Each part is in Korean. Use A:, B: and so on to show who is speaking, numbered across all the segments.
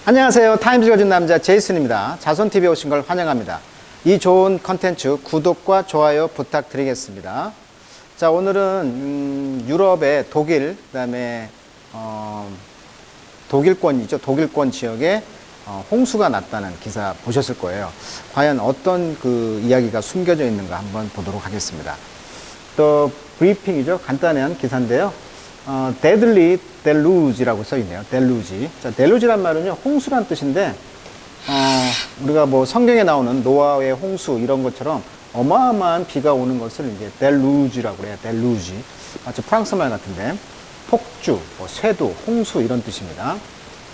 A: 안녕하세요. 타임즈 가진 남자 제이슨입니다. 자손TV에 오신 걸 환영합니다. 이 좋은 컨텐츠 구독과 좋아요 부탁드리겠습니다. 자, 오늘은 유럽의 독일, 그 다음에 독일권이죠. 독일권 지역에 홍수가 났다는 기사 보셨을 거예요. 과연 어떤 그 이야기가 숨겨져 있는가 한번 보도록 하겠습니다. 또 브리핑이죠. 간단한 기사인데요. deadly deluge라고 써 있네요. deluge. 자, deluge란 말은요, 홍수란 뜻인데, 우리가 뭐 성경에 나오는 노아의 홍수 이런 것처럼 어마어마한 비가 오는 것을 이제 deluge라고 그래요. deluge. 마치 프랑스 말 같은데, 폭주, 뭐 쇄도, 홍수 이런 뜻입니다.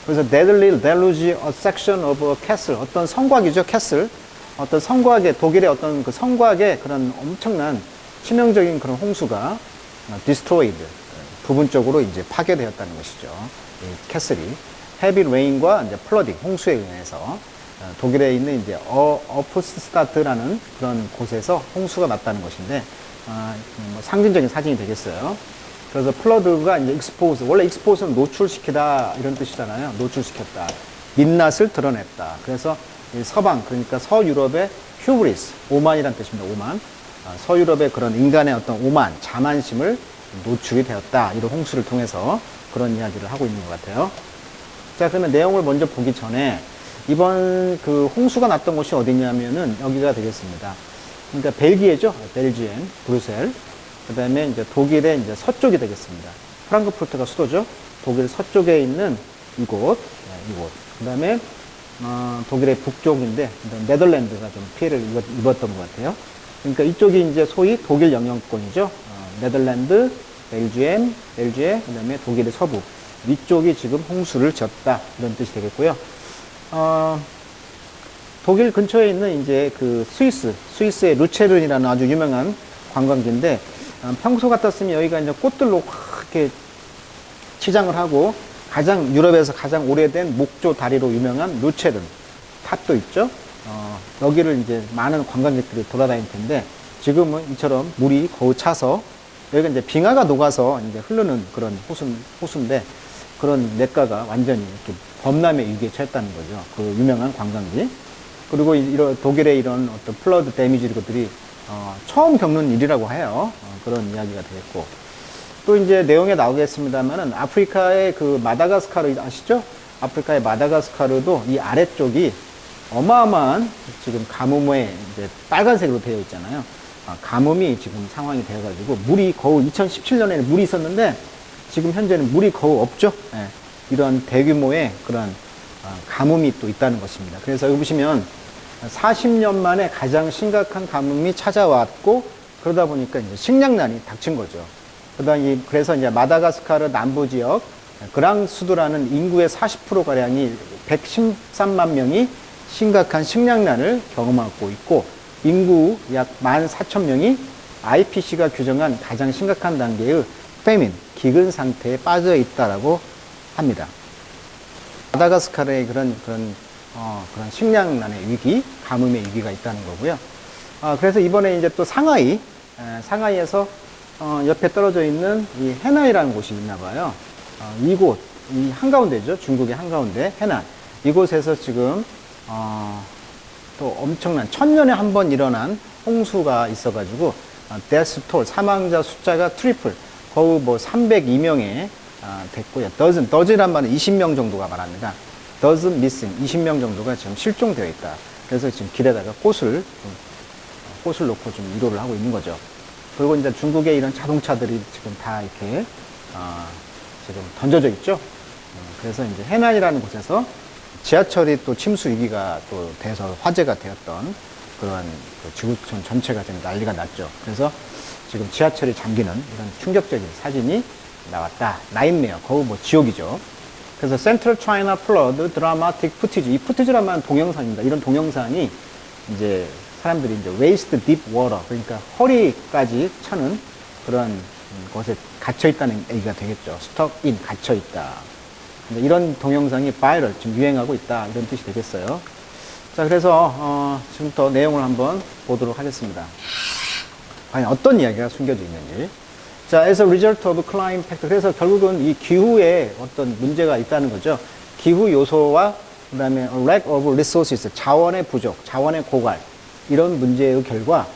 A: 그래서 deadly deluge, a section of a castle. 어떤 성곽이죠, castle. 어떤 성곽의, 독일의 어떤 그 성곽의 그런 엄청난 치명적인 그런 홍수가 destroyed. 부분적으로 이제 파괴되었다는 것이죠. 이 캐슬이 헤비 레인과 이제 플러딩 홍수에 의해서 독일에 있는 이제 어프스타트라는 그런 곳에서 홍수가 났다는 것인데 뭐 상징적인 사진이 되겠어요. 그래서 플러드가 이제 익스포즈, 원래 익스포즈는 노출시키다 이런 뜻이잖아요. 노출시켰다, 민낯을 드러냈다. 그래서 이 서방, 그러니까 서유럽의 휴브리스, 오만이란 뜻입니다. 오만. 서유럽의 그런 인간의 어떤 오만, 자만심을 노출이 되었다. 이런 홍수를 통해서 그런 이야기를 하고 있는 것 같아요. 자, 그러면 내용을 먼저 보기 전에 이번 그 홍수가 났던 곳이 어디냐면은 여기가 되겠습니다. 그러니까 벨기에죠. 벨지엔, 브뤼셀. 그 다음에 이제 독일의 이제 서쪽이 되겠습니다. 프랑크푸르트가 수도죠. 독일 서쪽에 있는 이곳, 이곳. 그 다음에 독일의 북쪽인데 네덜란드가 좀 피해를 입었던 것 같아요. 그러니까 이쪽이 이제 소위 독일 영향권이죠. 네덜란드, 벨지엠, 벨기에, 그 다음에 독일의 서부. 위쪽이 지금 홍수를 졌다. 이런 뜻이 되겠고요. 독일 근처에 있는 이제 그 스위스의 루체른이라는 아주 유명한 관광지인데, 평소 같았으면 여기가 이제 꽃들로 확 이렇게 치장을 하고, 유럽에서 가장 오래된 목조 다리로 유명한 루체른 탑도 있죠. 여기를 이제 많은 관광객들이 돌아다닐 텐데, 지금은 이처럼 물이 거의 차서 여기가 이제 빙하가 녹아서 이제 흐르는 그런 호수인데 그런 냇가가 완전히 이렇게 범람의 위기에 처했다는 거죠. 그 유명한 관광지. 그리고 이런 독일의 이런 어떤 플러드 데미지 이런 것들이 처음 겪는 일이라고 해요. 그런 이야기가 되겠고. 또 이제 내용에 나오겠습니다만은 아프리카의 그 마다가스카르 아시죠? 아프리카의 마다가스카르도 이 아래쪽이 어마어마한 지금 가뭄에 이제 빨간색으로 되어 있잖아요. 가뭄이 지금 상황이 되어가지고 물이 거의 2017년에는 물이 있었는데 지금 현재는 물이 거의 없죠. 예, 이런 대규모의 그런 가뭄이 또 있다는 것입니다. 그래서 여기 보시면 40년 만에 가장 심각한 가뭄이 찾아왔고 그러다 보니까 이제 식량난이 닥친 거죠. 그래서 이제 마다가스카르 남부 지역 그랑수드라는 인구의 40%가량이 113만 명이 심각한 식량난을 경험하고 있고 인구 약 14,000명이 IPC가 규정한 가장 심각한 단계의 페민, 기근 상태에 빠져 있다라고 합니다. 마다가스카르의 그런 식량난의 위기, 가뭄의 위기가 있다는 거고요. 그래서 이번에 이제 또 상하이에서 옆에 떨어져 있는 이 해나이라는 곳이 있나 봐요. 이곳, 이 한가운데죠. 중국의 한가운데, 해난. 이곳에서 지금, 또 엄청난 1000년에 한 번 일어난 홍수가 있어가지고 데스톨 사망자 숫자가 트리플 거의 뭐 302명에 됐고요. 더즈란 말은 20명 정도가 말합니다. dozen missing 20명 정도가 지금 실종되어 있다. 그래서 지금 길에다가 꽃을 놓고 좀 위로를 하고 있는 거죠. 그리고 이제 중국의 이런 자동차들이 지금 다 이렇게 지금 던져져 있죠. 그래서 이제 해난이라는 곳에서 지하철이 또 침수 위기가 또 돼서 화제가 되었던 그러한 그 지구촌 전체가 지금 난리가 났죠. 그래서 지금 지하철이 잠기는 이런 충격적인 사진이 나왔다. 나인메어, 거의 뭐 지옥이죠. 그래서 센트럴 차이나 플러드 드라마틱 푸티지, 이 푸티지란 말은 동영상입니다. 이런 동영상이 이제 사람들이 이제 waist deep water, 그러니까 허리까지 차는 그런 곳에 갇혀 있다는 얘기가 되겠죠. stuck in, 갇혀 있다. 이런 동영상이 바이럴, 지금 유행하고 있다. 이런 뜻이 되겠어요. 자, 그래서, 지금부터 내용을 한번 보도록 하겠습니다. 과연 어떤 이야기가 숨겨져 있는지. 자, as a result of climate factor. 그래서 결국은 이 기후에 어떤 문제가 있다는 거죠. 기후 요소와 그 다음에 lack of resources, 자원의 부족, 자원의 고갈, 이런 문제의 결과,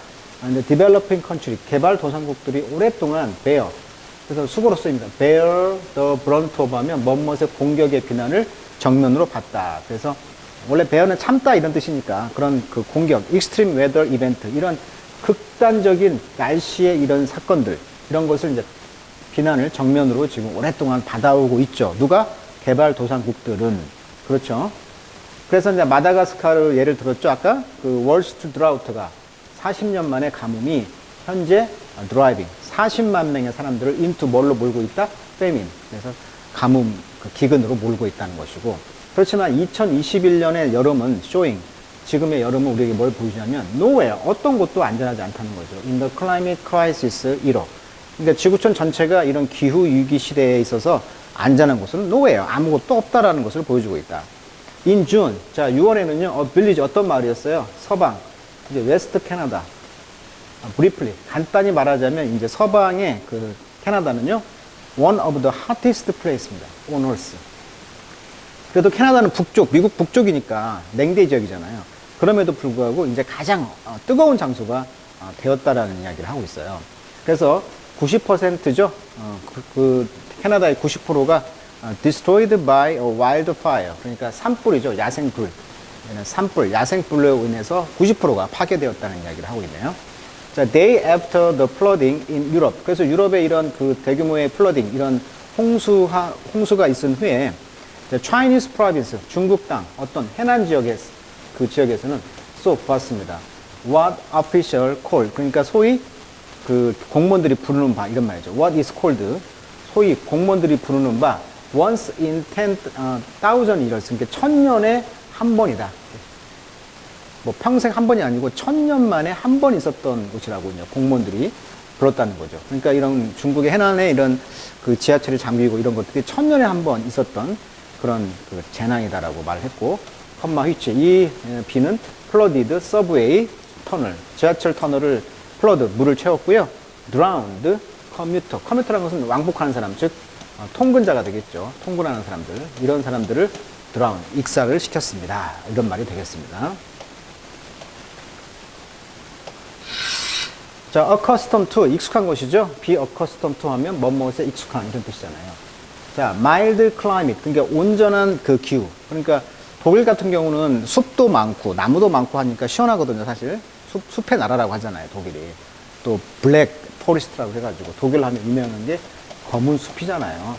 A: developing country, 개발도상국들이 오랫동안 bear, 그래서 수고로 쓰입니다. bear the brunt of 하면 뭐뭇의 공격의 비난을 정면으로 봤다. 그래서 원래 bear는 참다 이런 뜻이니까 그런 그 공격, extreme weather event, 이런 극단적인 날씨의 이런 사건들, 이런 것을 이제 비난을 정면으로 지금 오랫동안 받아오고 있죠. 누가? 개발도상국들은. 그렇죠. 그래서 이제 마다가스카르 예를 들었죠. 아까 그 월스트 드라우트가 40년 만에 가뭄이 현재 드라이빙 40만 명의 사람들을 into 뭘로 몰고 있다? famine. 그래서 가뭄, 그 기근으로 몰고 있다는 것이고. 그렇지만 2021년의 여름은 showing. 지금의 여름은 우리에게 뭘 보여주냐면 nowhere, 어떤 곳도 안전하지 않다는 거죠. in the climate crisis 1호. 그러니까 지구촌 전체가 이런 기후 위기 시대에 있어서 안전한 곳은 nowhere, 아무것도 없다라는 것을 보여주고 있다. in June, 자 6월에는요, 빌리지 어떤 마을이었어요? 서방, 이제 웨스트 캐나다. briefly, 간단히 말하자면 이제 서방의 그 캐나다는요, one of the hottest place입니다. on earth. 그래도 캐나다는 북쪽, 미국 북쪽이니까 냉대 지역이잖아요. 그럼에도 불구하고 이제 가장 뜨거운 장소가 되었다라는 이야기를 하고 있어요. 그래서 90%죠. 그 캐나다의 90%가 destroyed by a wildfire. 그러니까 산불이죠. 야생불. 산불, 야생불로 인해서 90%가 파괴되었다는 이야기를 하고 있네요. 자, day after the flooding in Europe. 그래서 유럽에 이런 그 대규모의 flooding, 이런 홍수가 있은 후에 Chinese province, 중국 땅, 어떤 해난 지역에, 그 지역에서는 쏙 봤습니다. What official called. 그러니까 소위 그 공무원들이 부르는 바, 이런 말이죠. What is called. 소위 공무원들이 부르는 바, once in 10,000 years. 그러니까 1000년에 한 번이다. 뭐 평생 한 번이 아니고 1000년 만에 한 번 있었던 곳이라고 이제 공무원들이 불렀다는 거죠. 그러니까 이런 중국의 해난에 이런 그 지하철이 잠기고 이런 것들이 1000년에 한 번 있었던 그런 그 재난이다라고 말했고, 컴마 휘치, 이 비는 flooded subway 터널, 지하철 터널을 flood, 물을 채웠고요. drowned commuter, commuter라는 것은 왕복하는 사람, 즉 통근자가 되겠죠. 통근하는 사람들, 이런 사람들을 drown, 익사를 시켰습니다. 이런 말이 되겠습니다. 자, accustomed to, 익숙한 것이죠. be accustomed to 하면 뭐뭐에 익숙한, 이런 뜻이잖아요. 자, mild climate, 그러니까 온전한 그 기후. 그러니까 독일 같은 경우는 숲도 많고 나무도 많고 하니까 시원하거든요, 사실. 숲의 나라라고 하잖아요, 독일이. 또 블랙 포레스트라고 해가지고 독일 하면 유명한 게 검은 숲이잖아요.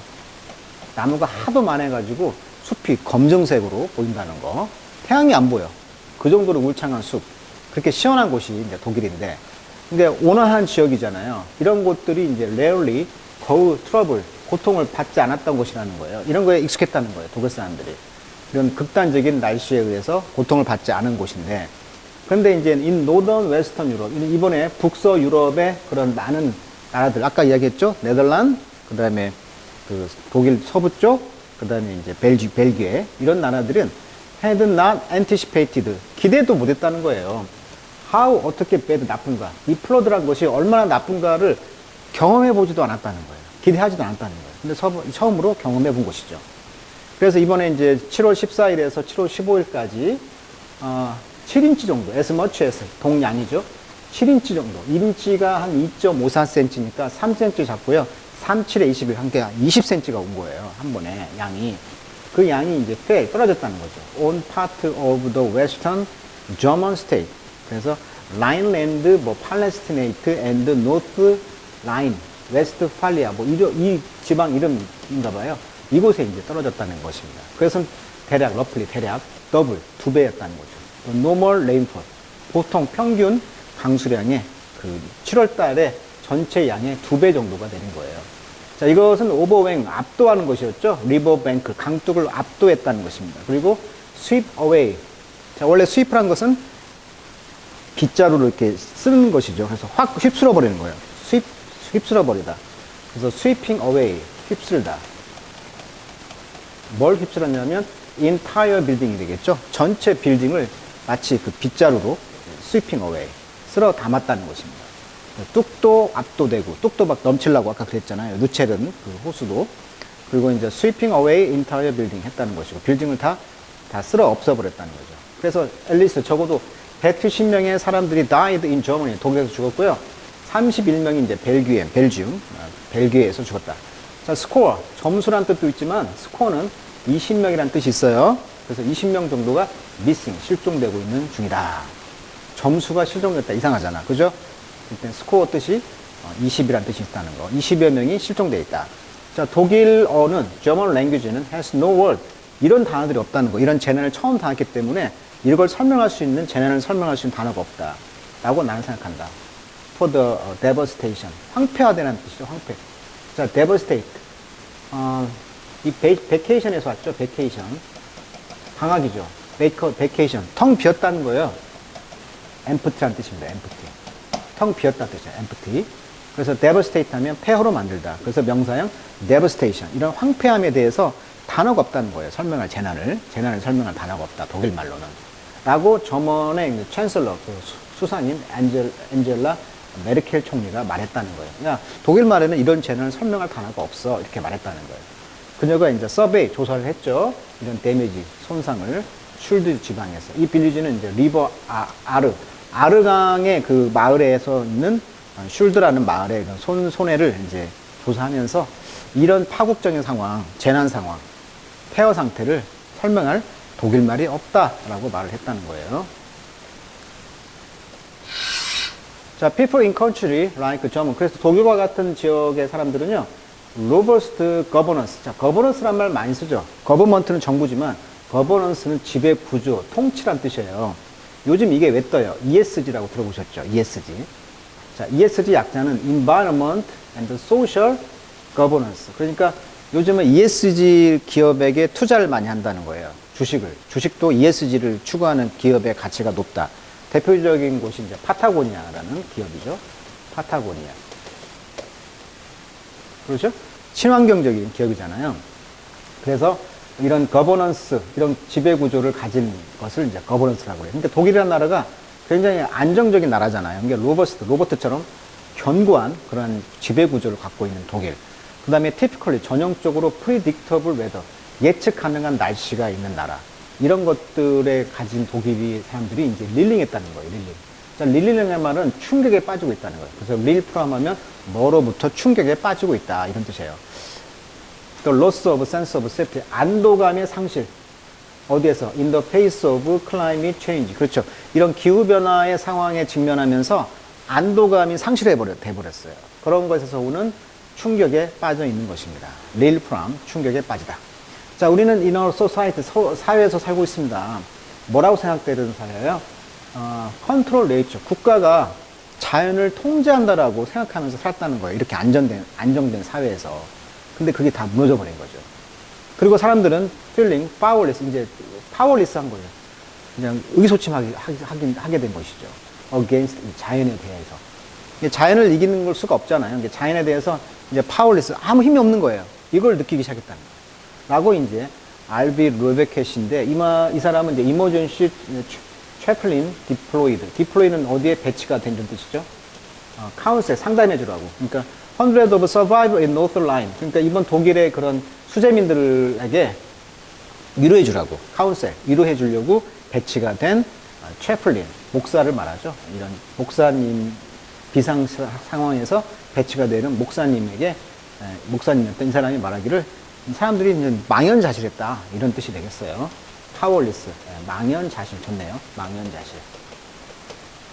A: 나무가 하도 많아가지고 숲이 검정색으로 보인다는 거. 태양이 안 보여. 그 정도로 울창한 숲. 그렇게 시원한 곳이 이제 독일인데, 근데 온화한 지역이잖아요. 이런 곳들이 이제 rarely go trouble, 고통을 받지 않았던 곳이라는 거예요. 이런 거에 익숙했다는 거예요, 독일 사람들이. 이런 극단적인 날씨에 의해서 고통을 받지 않은 곳인데, 그런데 이제 in northern western Europe, 이번에 북서 유럽의 그런 많은 나라들, 아까 이야기했죠? 네덜란드, 그 다음에 그 독일 서부 쪽, 그 다음에 이제 벨기에, 이런 나라들은 had not anticipated, 기대도 못했다는 거예요. how, 어떻게 bad, 나쁜가. 이 플러드란 것이 얼마나 나쁜가를 경험해보지도 않았다는 거예요. 기대하지도 않았다는 거예요. 근데 처음으로 경험해본 것이죠. 그래서 이번에 이제 7월 14일에서 7월 15일까지 7인치 정도, as much as, 동양이죠. 7인치 정도. 1인치가 한 2.54cm니까 3cm 잡고요. 3, 7에 21, 한 개 20cm가 온 거예요. 한 번에, 양이. 그 양이 이제 fell, 떨어졌다는 거죠. on part of the western German state. 그래서 라인랜드, 뭐 팔레스티네이트 and 노스 라인, 웨스트팔리아, 뭐 이 지방 이름인가 봐요. 이곳에 이제 떨어졌다는 것입니다. 그래서 대략 러플리 대략 더블 2배였다는 거죠. normal rainfall, 보통 평균 강수량의 그 7월 달에 전체 양의 2배 정도가 되는 거예요. 자, 이것은 오버웽, 압도하는 것이었죠. 리버뱅크, 강둑을 압도했다는 것입니다. 그리고 sweep away. 자, 원래 sweep라는 것은 빗자루를 이렇게 쓰는 것이죠. 그래서 확 휩쓸어 버리는 거예요. 휩쓸어 버리다. 그래서 sweeping away, 휩쓸다. 뭘 휩쓸었냐면 entire building이 되겠죠. 전체 빌딩을 마치 그 빗자루로 sweeping away, 쓸어 담았다는 것입니다. 뚝도 압도되고, 뚝도 막 넘치려고 아까 그랬잖아요. 누첼은 그 호수도. 그리고 이제 sweeping away entire building 했다는 것이고, 빌딩을 다 다 쓸어 없애버렸다는 거죠. 그래서 앨리스 적어도 170명의 사람들이 died in Germany, 독일에서 죽었고요. 31명이 이제 벨기에에서 죽었다. 자, 스코어, 점수란 뜻도 있지만 스코어는 20명이란 뜻이 있어요. 그래서 20명 정도가 missing, 실종되고 있는 중이다. 점수가 실종됐다. 이상하잖아. 그죠? 일단 스코어 뜻이 20이란 뜻이 있다는 거. 20여 명이 실종되어 있다. 자, 독일어는 German language는 has no word. 이런 단어들이 없다는 거. 이런 재난을 처음 당했기 때문에 이걸 설명할 수 있는, 재난을 설명할 수 있는 단어가 없다. 라고 나는 생각한다. For the devastation. 황폐화되는 뜻이죠. 황폐. 자, devastate. 이 vacation에서 왔죠. vacation. 방학이죠. vacation. 텅 비었다는 거예요. empty라는 뜻입니다. empty. 텅 비었다는 뜻이에요. empty. 그래서 devastate 하면 폐허로 만들다. 그래서 명사형 devastation. 이런 황폐함에 대해서 단어가 없다는 거예요. 설명할 재난을 설명할 단어가 없다. 독일 말로는. 라고 저번에 챈슬러, 그 수사님 엔젤라 메르켈 총리가 말했다는 거예요. 그러니까 독일 말에는 이런 재난을 설명할 단어가 없어. 이렇게 말했다는 거예요. 그녀가 이제 서베이 조사를 했죠. 이런 데미지, 손상을 슐드 지방에서. 이 빌리지는 이제 리버 아르강의 그 마을에서 있는 슐드라는 마을의 손해를 이제 조사하면서 이런 파국적인 상황, 재난 상황, 폐허 상태를 설명할 독일 말이 없다라고 말을 했다는 거예요. 자, people in country like German. 그래서 독일과 같은 지역의 사람들은요, robust governance. 자, governance란 말 많이 쓰죠. government는 정부지만, governance는 지배 구조, 통치란 뜻이에요. 요즘 이게 왜 떠요? ESG라고 들어보셨죠? ESG. 자, ESG 약자는 Environment and Social Governance. 그러니까 요즘은 ESG 기업에게 투자를 많이 한다는 거예요. 주식도 ESG를 추구하는 기업의 가치가 높다. 대표적인 곳이 이제 파타고니아라는 기업이죠. 파타고니아. 그렇죠? 친환경적인 기업이잖아요. 그래서 이런 거버넌스, 이런 지배 구조를 가진 것을 이제 거버넌스라고 해요. 그러니까 독일이라는 나라가 굉장히 안정적인 나라잖아요. 그러니까 로버트처럼 견고한 그런 지배 구조를 갖고 있는 독일. 그 다음에 typically, 전형적으로 predictable weather, 예측 가능한 날씨가 있는 나라. 이런 것들에 가진 독일이 사람들이 이제 릴링했다는 거예요, 릴링. 자, 릴링이라는 말은 충격에 빠지고 있다는 거예요. 그래서 릴프람 하면 뭐로부터 충격에 빠지고 있다. 이런 뜻이에요. 또 loss of sense of safety, 안도감의 상실. 어디에서? In the face of climate change. 그렇죠. 이런 기후변화의 상황에 직면하면서 안도감이 상실해버렸어요. 그런 것에서 오는 충격에 빠져 있는 것입니다. real from, 충격에 빠지다. 자, 우리는 in our society, 사회에서 살고 있습니다. 뭐라고 생각되는 사회예요? control nature, 국가가 자연을 통제한다라고 생각하면서 살았다는 거예요. 이렇게 안정된 사회에서. 근데 그게 다 무너져 버린 거죠. 그리고 사람들은 feeling powerless, 이제 powerless 한 거예요. 그냥 의기소침하게 된 것이죠. against, 자연에 대해서. 자연을 이기는 걸 수가 없잖아요. 자연에 대해서 이제 powerless, 아무 힘이 없는 거예요. 이걸 느끼기 시작했다는 거예요. 라고 이제 알비 루베켓인데, 이 사람은 이제 emergency chaplain deployed. deploy는 어디에 배치가 된 뜻이죠? 카운셀, 상담해주라고. 그러니까 hundred of survivors in North Line. 그러니까 이번 독일의 그런 수재민들에게 위로해주라고, 카운셀, 위로해주려고 배치가 된 채플린, 목사를 말하죠. 이런 목사님, 비상 상황에서 배치가 되는 목사님에게, 목사님이었던 이 사람이 말하기를, 사람들이 이제 망연자실했다. 이런 뜻이 되겠어요. 파워리스, 망연자실. 좋네요. 망연자실.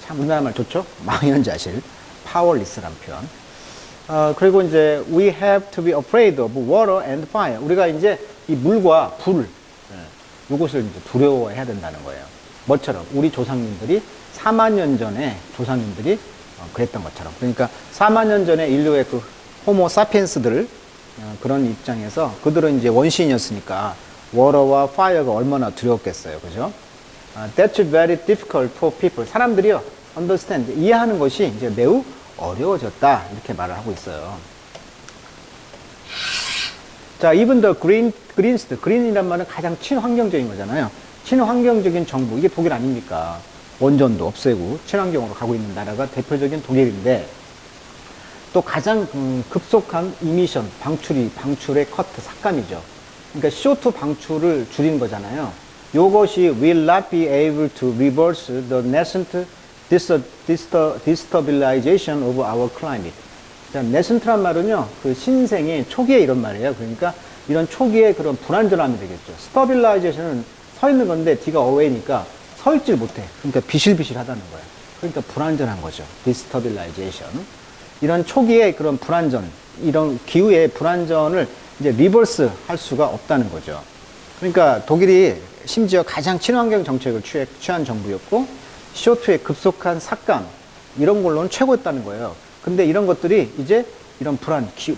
A: 참, 우리나라 말 좋죠? 망연자실. 파워리스란 표현. 그리고 이제 we have to be afraid of water and fire. 우리가 이제 이 물과 불, 이것을 이제 두려워해야 된다는 거예요. 뭐처럼? 우리 조상님들이 4만 년 전에 조상님들이 그랬던 것처럼. 그러니까 4만 년 전에 인류의 그 호모 사피엔스들, 그런 입장에서 그들은 이제 원시인이었으니까 water와 fire가 얼마나 두려웠겠어요. 그죠? That's very difficult for people. 사람들이요, understand, 이해하는 것이 이제 매우 어려워졌다. 이렇게 말을 하고 있어요. 자, even the greenest, green이란 말은 가장 친환경적인 거잖아요. 친환경적인 정부, 이게 독일 아닙니까? 원전도 없애고 친환경으로 가고 있는 나라가 대표적인 독일인데, 또 가장 급속한 이미션, 방출의 커트, 삭감이죠. 그러니까 CO2 방출을 줄이는 거잖아요. 요것이 will not be able to reverse the nascent destabilization of our climate. 자, nascent란 말은요, 그 신생의 초기에 이런 말이에요. 그러니까 이런 초기에 그런 불안전함이 되겠죠. stabilization은 서 있는 건데 D가 away니까 서 있질 못해. 그러니까 비실비실하다는 거예요. 그러니까 불안전한 거죠. destabilization. 이런 초기에 그런 불안전, 이런 기후의 불안전을 이제 리버스 할 수가 없다는 거죠. 그러니까 독일이 심지어 가장 친환경 정책을 취한 정부였고, CO2의 급속한 삭감, 이런 걸로는 최고였다는 거예요. 근데 이런 것들이 이제 이런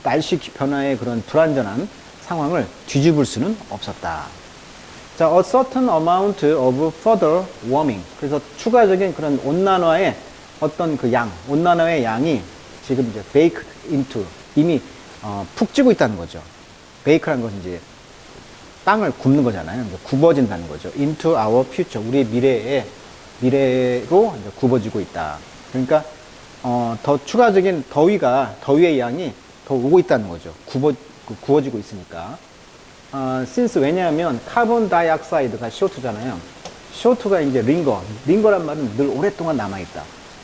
A: 날씨 변화의 그런 불안전한 상황을 뒤집을 수는 없었다. 자, a certain amount of further warming. 그래서 추가적인 그런 온난화의 어떤 그 온난화의 양이 지금 이제 baked into, 이미 푹 찌고 있다는 거죠. bake라는 것은 이제 땅을 굽는 거잖아요. 굽어진다는 거죠. into our future. 우리 미래로 이제 굽어지고 있다. 그러니까, 더 추가적인 더위의 양이 더 오고 있다는 거죠. 구워지고 있으니까. since 왜냐하면 카본 다이옥사이드가 CO2잖아요. CO2가 이제 링거란 말은 늘 오랫동안 남아있다.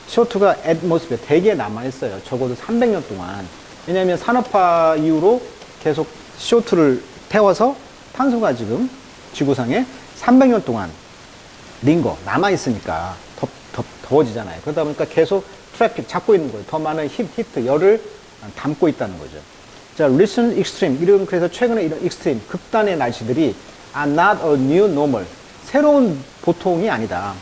A: CO2가 atmosphere 대기에 남아있어요. 적어도 300년 동안. 왜냐하면 산업화 이후로 계속 CO2를 태워서 탄소가 지금 지구상에 300년 동안 남아있으니까 더워지잖아요. 그러다 보니까 계속 트래픽 잡고 있는 거예요. 더 많은 히트, 열을 담고 있다는 거죠. 자, recent extreme. 그래서 최근에 이런 extreme, 극단의 날씨들이 are not a new normal. 새로운 보통이 아니다.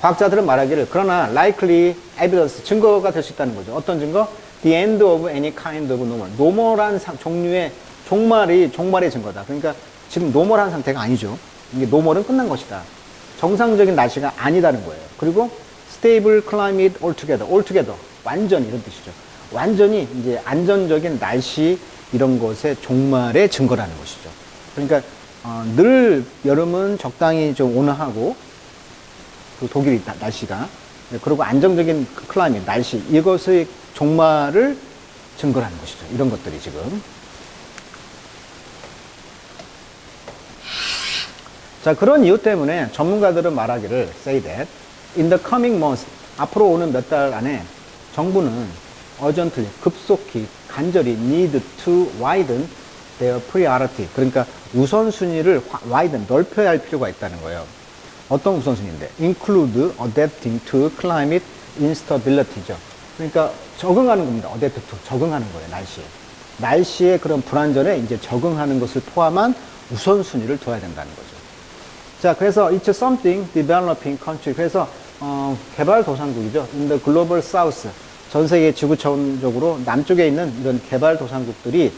A: 과학자들은 말하기를, 그러나 likely evidence, 증거가 될 수 있다는 거죠. 어떤 증거? The end of any kind of normal. 노멀한 종류의 종말의 증거다. 그러니까 지금 노멀한 상태가 아니죠. 이게 노멀은 끝난 것이다. 정상적인 날씨가 아니다는 거예요. 그리고 stable climate altogether. 완전히 이런 뜻이죠. 완전히 이제 안전적인 날씨 이런 것의 종말의 증거라는 것이죠. 그러니까 늘 여름은 적당히 좀 온화하고 그 독일이 날씨가 그리고 안정적인 클라이밋 날씨 이것의 종말을 증거라는 것이죠. 이런 것들이 지금. 자, 그런 이유 때문에 전문가들은 말하기를 say that in the coming months 앞으로 오는 몇 달 안에 정부는 urgently 급속히 간절히 need to widen their priority. 그러니까 우선순위를 넓혀야 할 필요가 있다는 거예요. 어떤 우선순위인데? include adapting to climate instability죠. 그러니까 적응하는 겁니다. adapt to 적응하는 거예요. 날씨의 그런 불안전에 이제 적응하는 것을 포함한 우선순위를 둬야 된다는 거죠. 자, 그래서 it's something developing country. 그래서 개발도상국이죠. in the global south. 전 세계 지구촌적으로 남쪽에 있는 이런 개발도상국들이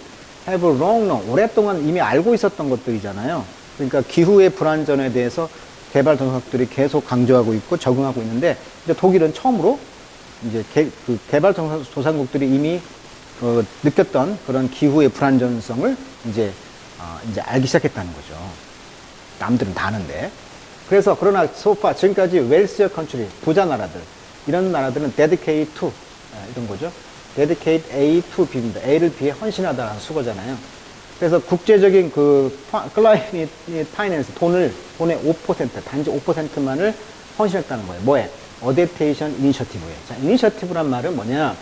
A: have long, 오랫동안 이미 알고 있었던 것들이잖아요. 그러니까 기후의 불안전에 대해서 개발도상국들이 계속 강조하고 있고 적응하고 있는데, 이제 독일은 처음으로 이제 개발도상국들이 이미 느꼈던 그런 기후의 불안전성을 이제 알기 시작했다는 거죠. 남들은 다 아는데. 그래서 그러나 소파 지금까지 웰시어 컨트리 부자 나라들 이런 나라들은 dedicate to 이런 거죠. dedicate A to B입니다. A를 B에 헌신하다라는 수거잖아요. 그래서 국제적인 그 climate finance 돈의 5% 단지 5%만을 헌신했다는 거예요. 뭐에? adaptation initiative에. 자, initiative란 말은 뭐냐?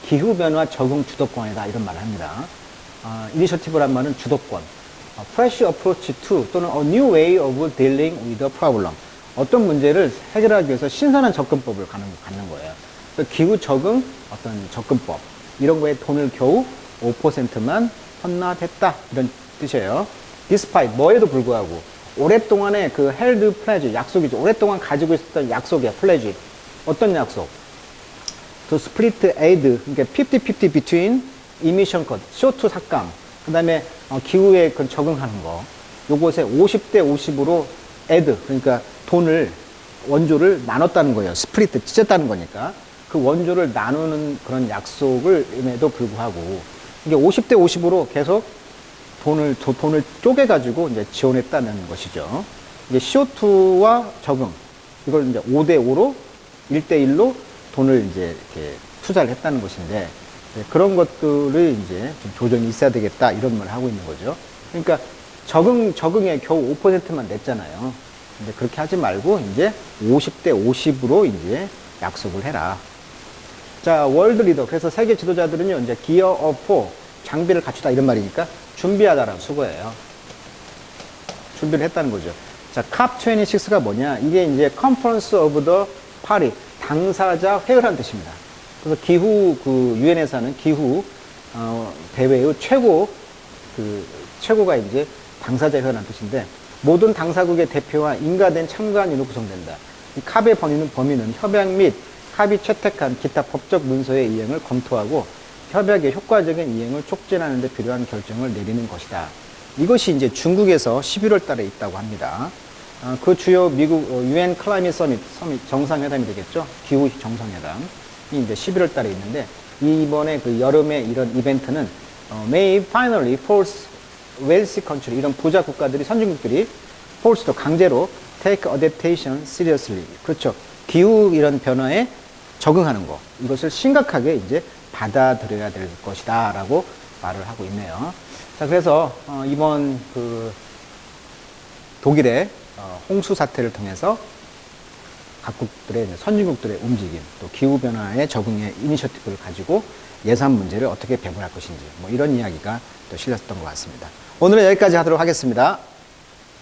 A: 기후변화 적응 주도권이다 이런 말을 합니다. initiative란 말은 주도권. fresh approach to 또는 a new way of dealing with a problem. 어떤 문제를 해결하기 위해서 신선한 접근법을 갖는 거예요. 그래서 기후 적응 어떤 접근법 이런 거에 돈을 겨우 5%만 헌납했다 이런 뜻이에요. despite 뭐에도 불구하고 오랫동안의 그 held pledge 약속이죠. 오랫동안 가지고 있었던 약속이야. pledge. 어떤 약속? to split aid 그러니까 50-50 between emission cut CO2 삭감 그 다음에 기후에 적응하는 거 요것에 50대 50으로 add 그러니까 원조를 나눴다는 거예요. 스프리트 찢었다는 거니까 그 원조를 나누는 그런 약속을임에도 불구하고 이게 50대 50으로 계속 돈을 쪼개가지고 이제 지원했다는 것이죠. 이제 CO2와 적응 이걸 이제 5대 5로 1대 1로 돈을 이제 이렇게 투자를 했다는 것인데 그런 것들을 이제 좀 조정이 있어야 되겠다 이런 말을 하고 있는 거죠. 그러니까 적응에 겨우 5%만 냈잖아요. 근데 그렇게 하지 말고 이제 50대 50으로 이제 약속을 해라. 자, 월드 리더. 그래서 세계 지도자들은요, 이제 기어 업4, 장비를 갖추다 이런 말이니까 준비하다라는 수거예요. 준비를 했다는 거죠. 자, COP26가 뭐냐? 이게 이제 Conference of the Party, 당사자 회의라는 뜻입니다. 그래서 기후, 유엔에서 하는 기후, 대회의 최고가 이제 당사자 회의라는 뜻인데, 모든 당사국의 대표와 인가된 참관인으로 구성된다. 이 캅의 범위는 협약 및 캅이 채택한 기타 법적 문서의 이행을 검토하고 협약의 효과적인 이행을 촉진하는 데 필요한 결정을 내리는 것이다. 이것이 이제 중국에서 11월 달에 있다고 합니다. 그 주요 미국 UN 클라이밋 서밋 정상회담이 되겠죠. 기후 정상회담이 이제 11월 달에 있는데, 이번에 그 여름에 이런 이벤트는 may finally force wealthy country, 이런 부자 국가들이, 선진국들이 force도 강제로 take adaptation seriously, 그렇죠. 기후 이런 변화에 적응하는 거, 이것을 심각하게 이제 받아들여야 될 것이다 라고 말을 하고 있네요. 자, 그래서 이번 그 독일의 홍수 사태를 통해서 각국들의, 선진국들의 움직임, 또 기후변화에 적응의 이니셔티브를 가지고 예산 문제를 어떻게 배분할 것인지, 뭐 이런 이야기가 또 실렸던 것 같습니다. 오늘은 여기까지 하도록 하겠습니다.